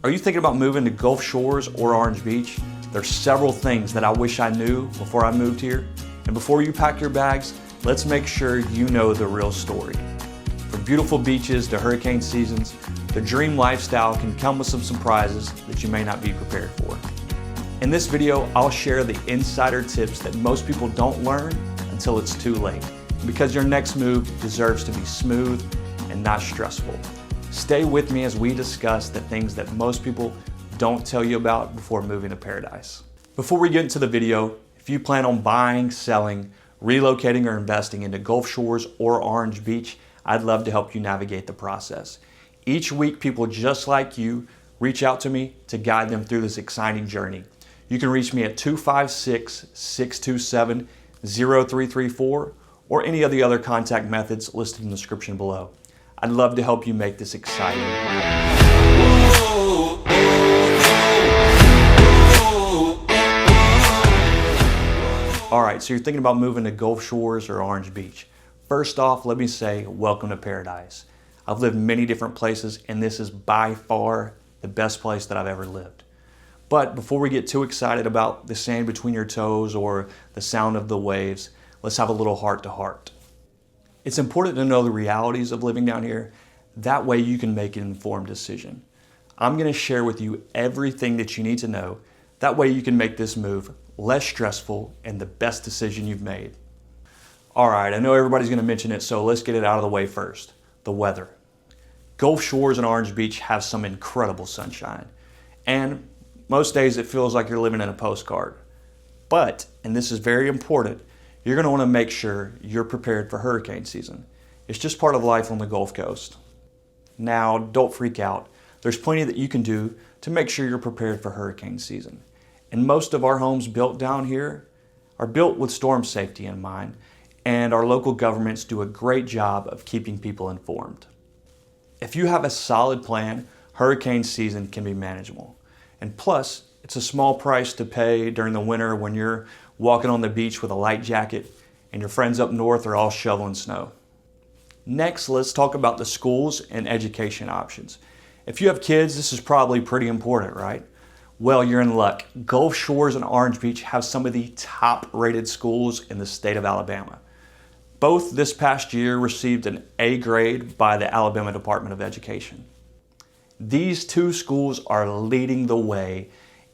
Are you thinking about moving to Gulf Shores or Orange Beach? There's several things that I wish I knew before I moved here. And before you pack your bags, let's make sure you know the real story. From beautiful beaches to hurricane seasons, the dream lifestyle can come with some surprises that you may not be prepared for. In this video, I'll share the insider tips that most people don't learn until it's too late, because your next move deserves to be smooth and not stressful. Stay with me as we discuss the things that most people don't tell you about before moving to paradise. Before we get into the video, if you plan on buying, selling, relocating, or investing into Gulf Shores or Orange Beach, I'd love to help you navigate the process. Each week, people just like you reach out to me to guide them through this exciting journey. You can reach me at 256-627-0334 or any of the other contact methods listed in the description below. I'd love to help you make this exciting. All right, so you're thinking about moving to Gulf Shores or Orange Beach. First off, let me say, welcome to paradise. I've lived many different places, and this is by far the best place that I've ever lived. But before we get too excited about the sand between your toes or the sound of the waves, let's have a little heart-to-heart. It's important to know the realities of living down here. That way you can make an informed decision. I'm going to share with you everything that you need to know. That way you can make this move less stressful and the best decision you've made. All right, I know everybody's going to mention it, so let's get it out of the way first. The weather. Gulf Shores and Orange Beach have some incredible sunshine. And most days it feels like you're living in a postcard. But, and this is very important, you're going to want to make sure you're prepared for hurricane season. It's just part of life on the Gulf Coast. Now, don't freak out. There's plenty that you can do to make sure you're prepared for hurricane season. And most of our homes built down here are built with storm safety in mind, and our local governments do a great job of keeping people informed. If you have a solid plan, hurricane season can be manageable. And plus, it's a small price to pay during the winter when you're walking on the beach with a light jacket and your friends up north are all shoveling snow. Next, let's talk about the schools and education options. If you have kids, this is probably pretty important, right? Well, you're in luck. Gulf Shores and Orange Beach have some of the top-rated schools in the state of Alabama. Both this past year received an A grade by the Alabama Department of Education. These two schools are leading the way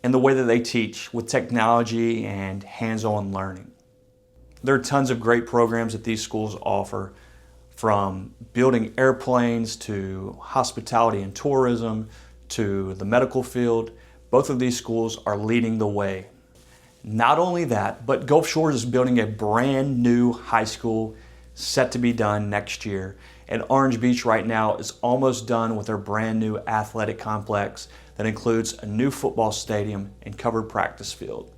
in the way that they teach with technology and hands-on learning. There are tons of great programs that these schools offer, from building airplanes to hospitality and tourism to the medical field. Both of these schools are leading the way. Not only that, but Gulf Shores is building a brand new high school set to be done next year. And Orange Beach right now is almost done with their brand new athletic complex that includes a new football stadium and covered practice field.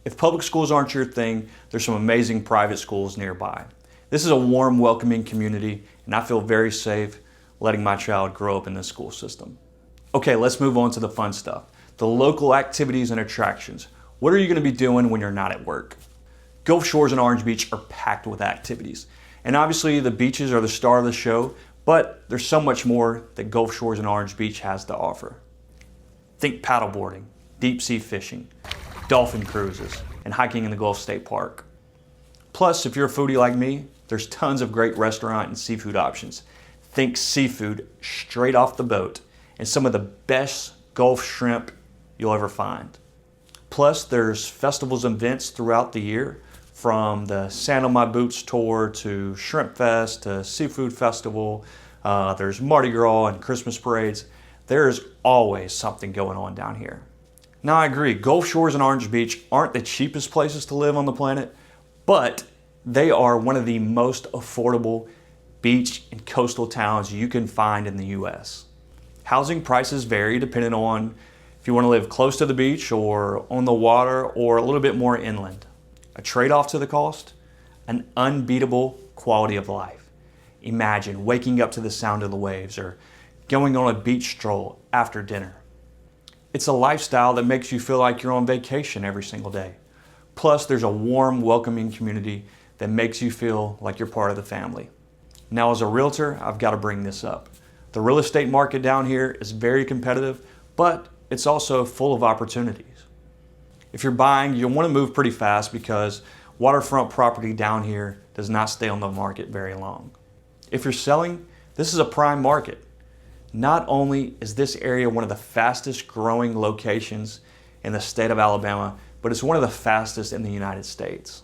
If public schools aren't your thing, there's some amazing private schools nearby. This is a warm, welcoming community, and I feel very safe letting my child grow up in this school system. Okay, let's move on to the fun stuff. The local activities and attractions. What are you going to be doing when you're not at work? Gulf Shores and Orange Beach are packed with activities. And obviously the beaches are the star of the show, but there's so much more that Gulf Shores and Orange Beach has to offer. Think paddleboarding, deep sea fishing, dolphin cruises, and hiking in the Gulf State Park. Plus, if you're a foodie like me, there's tons of great restaurant and seafood options. Think seafood straight off the boat and some of the best Gulf shrimp you'll ever find. Plus, there's festivals and events throughout the year, from the Sand on My Boots tour to Shrimp Fest to Seafood Festival. There's Mardi Gras and Christmas parades. There's always something going on down here. Now, I agree, Gulf Shores and Orange Beach aren't the cheapest places to live on the planet, but they are one of the most affordable beach and coastal towns you can find in the U.S. Housing prices vary depending on if you want to live close to the beach or on the water or a little bit more inland. A trade-off to the cost? An unbeatable quality of life. Imagine waking up to the sound of the waves or going on a beach stroll after dinner. It's a lifestyle that makes you feel like you're on vacation every single day. Plus, there's a warm, welcoming community that makes you feel like you're part of the family. Now, as a realtor, I've got to bring this up. The real estate market down here is very competitive, but it's also full of opportunities. If you're buying, you'll want to move pretty fast because waterfront property down here does not stay on the market very long. If you're selling, this is a prime market. Not only is this area one of the fastest growing locations in the state of Alabama, but it's one of the fastest in the United States.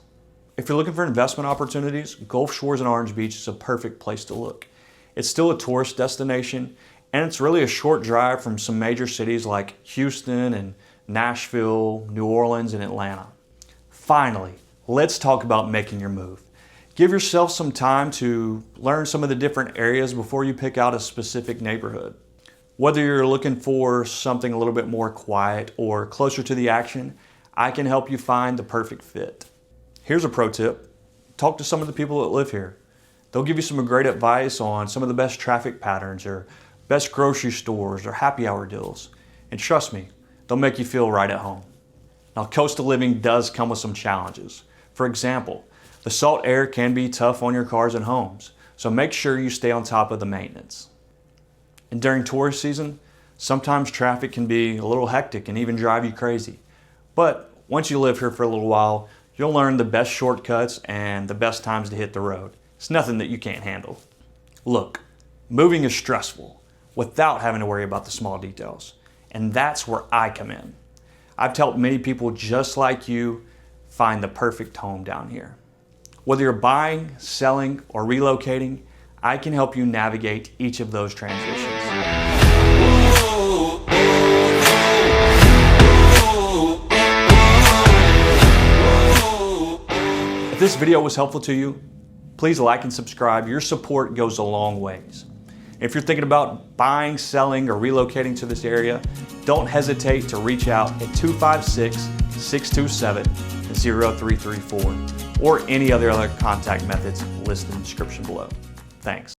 If you're looking for investment opportunities, Gulf Shores and Orange Beach is a perfect place to look. It's still a tourist destination, and it's really a short drive from some major cities like Houston and Nashville, New Orleans, and Atlanta. Finally, let's talk about making your move. Give yourself some time to learn some of the different areas before you pick out a specific neighborhood. Whether you're looking for something a little bit more quiet or closer to the action, I can help you find the perfect fit. Here's a pro tip. Talk to some of the people that live here. They'll give you some great advice on some of the best traffic patterns or best grocery stores or happy hour deals. And trust me, they'll make you feel right at home. Now, coastal living does come with some challenges. For example, the salt air can be tough on your cars and homes, so make sure you stay on top of the maintenance. And during tourist season, sometimes traffic can be a little hectic and even drive you crazy. But once you live here for a little while, you'll learn the best shortcuts and the best times to hit the road. It's nothing that you can't handle. Look, moving is stressful without having to worry about the small details. And that's where I come in. I've helped many people just like you find the perfect home down here. Whether you're buying, selling, or relocating, I can help you navigate each of those transitions. If this video was helpful to you, please like and subscribe. Your support goes a long ways. If you're thinking about buying, selling, or relocating to this area, don't hesitate to reach out at 256-627-0334 or any other contact methods listed in the description below. Thanks.